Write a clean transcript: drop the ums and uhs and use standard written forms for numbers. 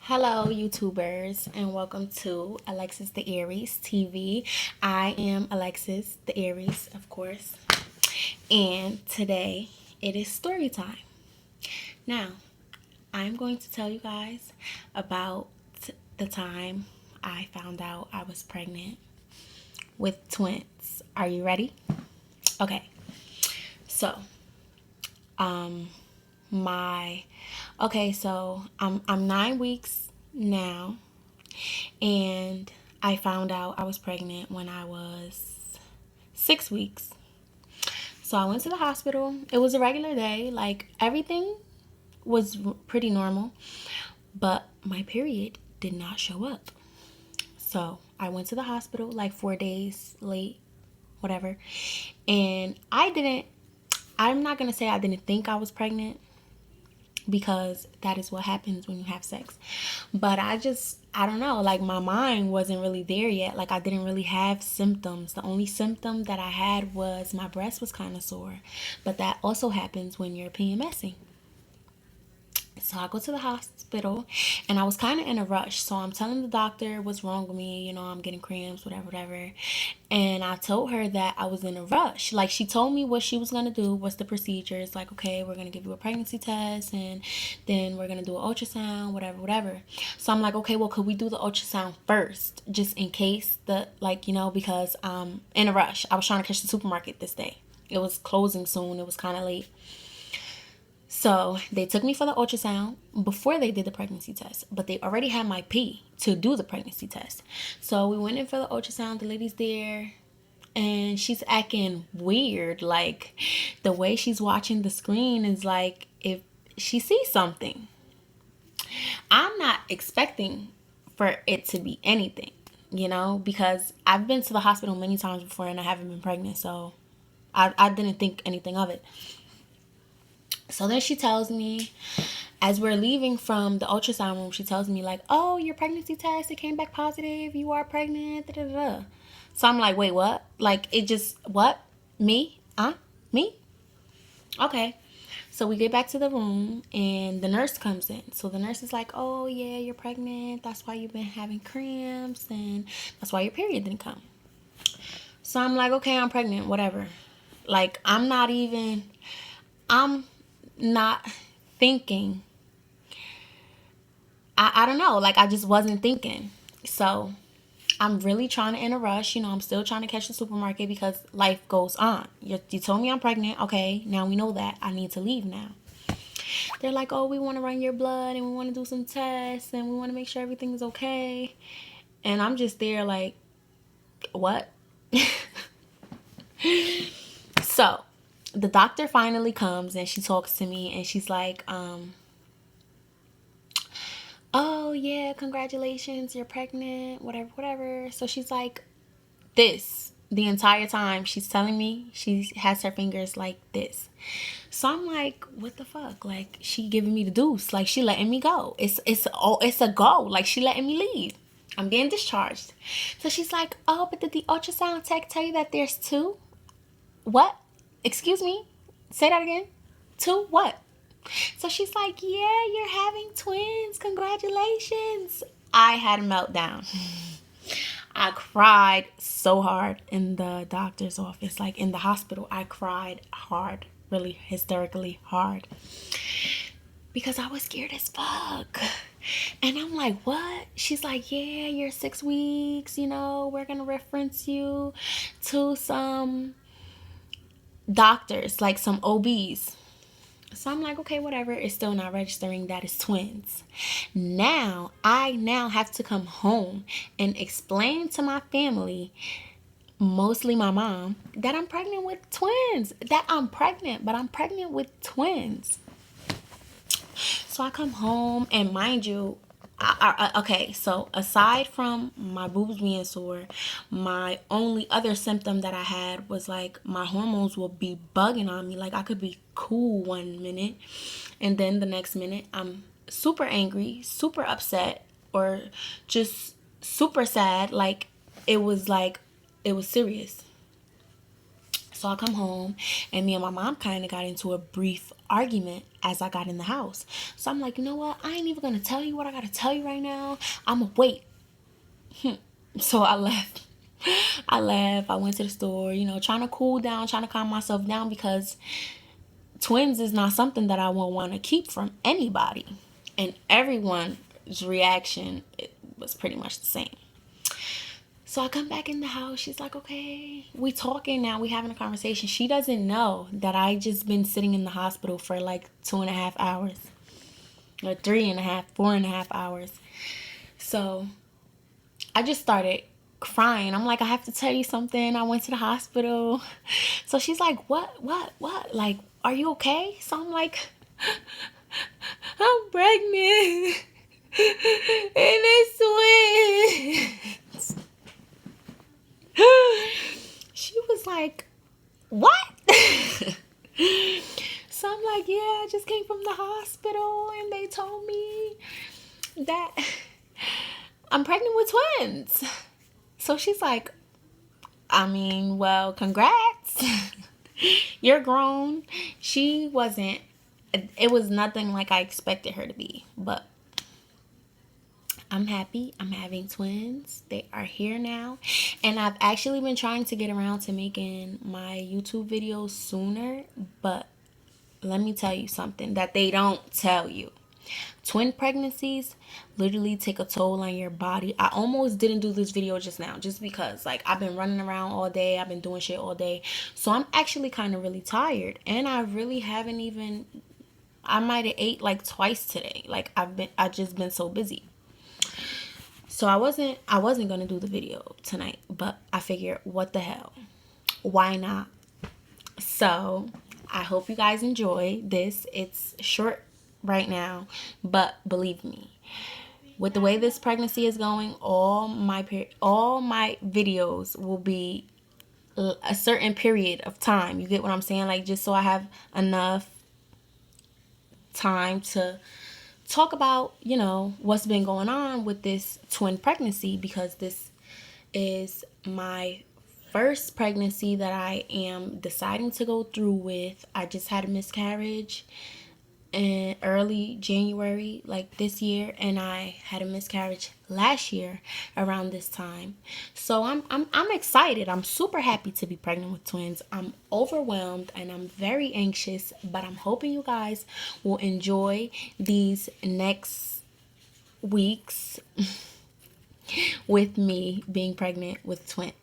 Hello, YouTubers, and welcome to Alexis the Aries TV. I am Alexis the Aries, of course, and today it is story time. Now, I'm going to tell you guys about the time I found out I was pregnant with twins. Are you ready? Okay, so, um, my I'm 9 weeks now, and I found out I was pregnant when I was 6 weeks. So I went to the hospital. It was a regular day, like everything was pretty normal, but my period did not show up. So I went to the hospital like 4 days late, whatever, and I'm not gonna say I didn't think I was pregnant, because that is what happens when you have sex. But I don't know, like my mind wasn't really there yet. Like I didn't really have symptoms. The only symptom that I had was my breast was kind of sore. But that also happens when you're PMSing. So I go to the hospital, and I was kind of in a rush. So I'm telling the doctor what's wrong with me. I'm getting cramps, whatever, whatever. And I told her that I was in a rush. Like, she told me what she was going to do, what's the procedures. Like, okay, we're going to give you a pregnancy test, and then we're going to do an ultrasound, whatever, whatever. So I'm like, okay, well, could we do the ultrasound first? Just in case because I'm in a rush. I was trying to catch the supermarket this day. It was closing soon. It was kind of late. So they took me for the ultrasound before they did the pregnancy test, but they already had my pee to do the pregnancy test. So we went in for the ultrasound. The lady's there, and she's acting weird. Like, the way she's watching the screen is like if she sees something. I'm not expecting for it to be anything, because I've been to the hospital many times before and I haven't been pregnant. So I didn't think anything of it. So then she tells me, as we're leaving from the ultrasound room, she tells me like, oh, your pregnancy test, it came back positive. You are pregnant. Da, da, da. So I'm like, wait, what? Like, what? Me? Me? Okay. So we get back to the room, and the nurse comes in. So the nurse is like, oh, yeah, you're pregnant. That's why you've been having cramps, and that's why your period didn't come. So I'm like, okay, I'm pregnant, whatever. Like, I'm not thinking. I don't know. Like, I just wasn't thinking. So I'm really trying to in a rush. I'm still trying to catch the supermarket because life goes on. You told me I'm pregnant. Okay, now we know that. I need to leave now. They're like, oh, we want to run your blood, and we want to do some tests, and we want to make sure everything's okay. And I'm just there like, what? So the doctor finally comes, and she talks to me, and she's like, oh yeah, congratulations, you're pregnant, whatever, whatever. So she's like, this the entire time she's telling me, she has her fingers like this. So I'm like, what the fuck? Like, she giving me the deuce. Like, she letting me go. It's a go. Like, she letting me leave. I'm getting discharged. So she's like, oh, but did the ultrasound tech tell you that there's two? What? Excuse me? Say that again. Two what? So she's like, yeah, you're having twins. Congratulations. I had a meltdown. I cried so hard in the doctor's office, like in the hospital. I cried hard, really hysterically hard, because I was scared as fuck. And I'm like, what? She's like, yeah, you're 6 weeks, we're going to reference you to some doctors, like some OBs. So I'm like, okay, whatever. It's still not registering that it's twins. I have to come home and explain to my family, mostly my mom, that I'm pregnant with twins. That I'm pregnant, but I'm pregnant with twins. So I come home, and mind you, okay, so aside from my boobs being sore, my only other symptom that I had was like my hormones will be bugging on me. Like, I could be cool one minute, and then the next minute I'm super angry, super upset, or just super sad. Like, it was serious. So I come home, and me and my mom kind of got into a brief argument as I got in the house. So I'm like, you know what? I ain't even going to tell you what I got to tell you right now. I'm going to wait. So I left. I left. I went to the store, trying to cool down, trying to calm myself down, because twins is not something that I would want to keep from anybody. And everyone's reaction, it was pretty much the same. So I come back in the house. She's like, okay, we talking now. We having a conversation. She doesn't know that I just been sitting in the hospital for like 2.5 hours. Or 3.5, 4.5 hours. So I just started crying. I'm like, I have to tell you something. I went to the hospital. So she's like, what? Like, are you okay? So I'm like, I'm pregnant. And it's twins. She was like, what? So I'm like, yeah, I just came from the hospital and they told me that I'm pregnant with twins. So she's like, I mean, well, congrats. You're grown. She wasn't, it was nothing like I expected her to be, but I'm happy. I'm having twins. They are here now. And I've actually been trying to get around to making my YouTube videos sooner, but let me tell you something that they don't tell you. Twin pregnancies literally take a toll on your body. I almost didn't do this video just now just because like I've been running around all day. I've been doing shit all day. So I'm actually kind of really tired, and I really haven't even, I might have ate like twice today. Like I just been so busy. So I wasn't going to do the video tonight, but I figured, what the hell? Why not? So I hope you guys enjoy this. It's short right now, but believe me, with the way this pregnancy is going, all my videos will be a certain period of time. You get what I'm saying? Like, just so I have enough time to talk about, what's been going on with this twin pregnancy, because this is my first pregnancy that I am deciding to go through with. I just had a miscarriage in early January, like this year, and I had a miscarriage last year around this time. So I'm excited. I'm super happy to be pregnant with twins. I'm overwhelmed and I'm very anxious, but I'm hoping you guys will enjoy these next weeks with me being pregnant with twins.